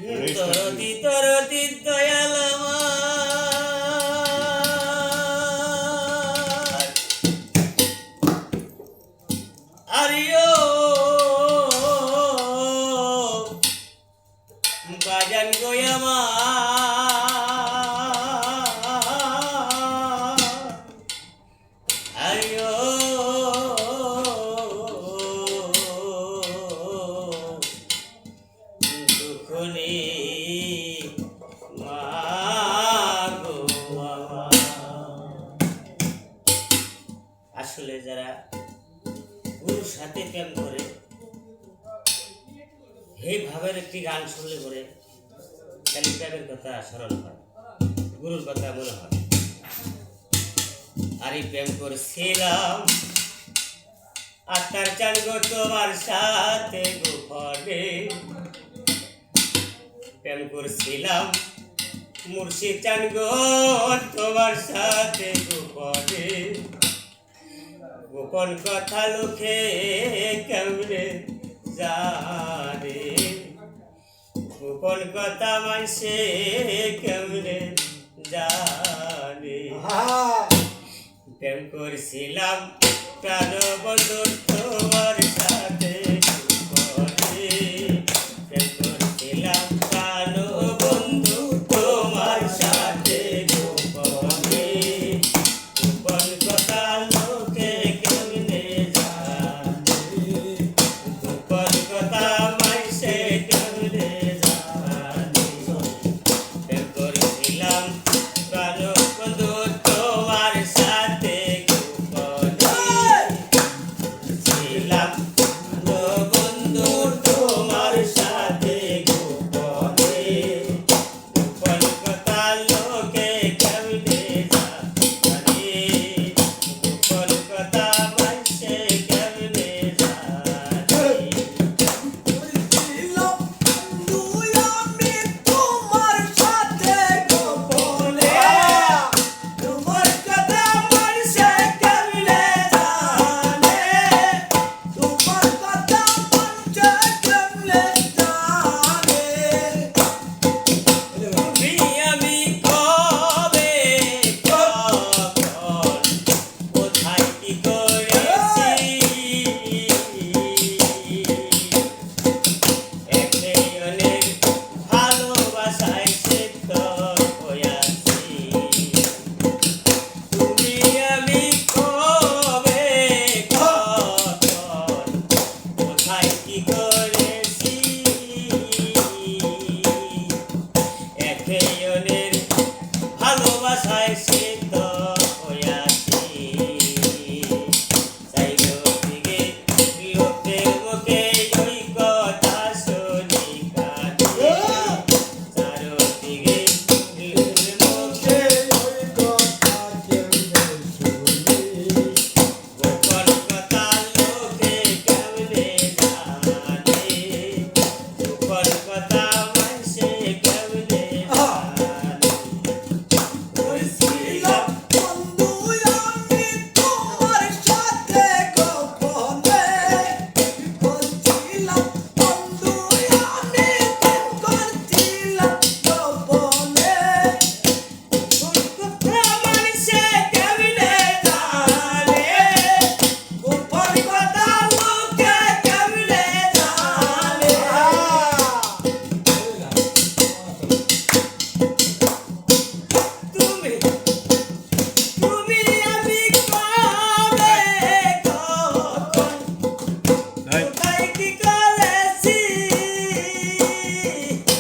দরদি দরদি দয়াল আমার আরিও বাজান গো আমার আরিও দুখনি মা গো আমার। আসলে যারা গুরুর সাথে প্রেম করে এই ভাবের একটি গান শুনলে পরে খালি প্রেমের কথা স্মরণ হয়, গুরুর কথা মনে হয়। আরে প্রেম করছিলাম আত্মার চান গো তোমার সাথে গোপনে, প্রেম করছিলাম মুর্শিদ চান গো তোমার সাথে গোপনে, গোপন কথা লোকে কেমনে জানে, গোপন কথা মানছে কেমনে জানে। প্রেম করছিলাম প্রাণ বন্ধু তোমার সাথে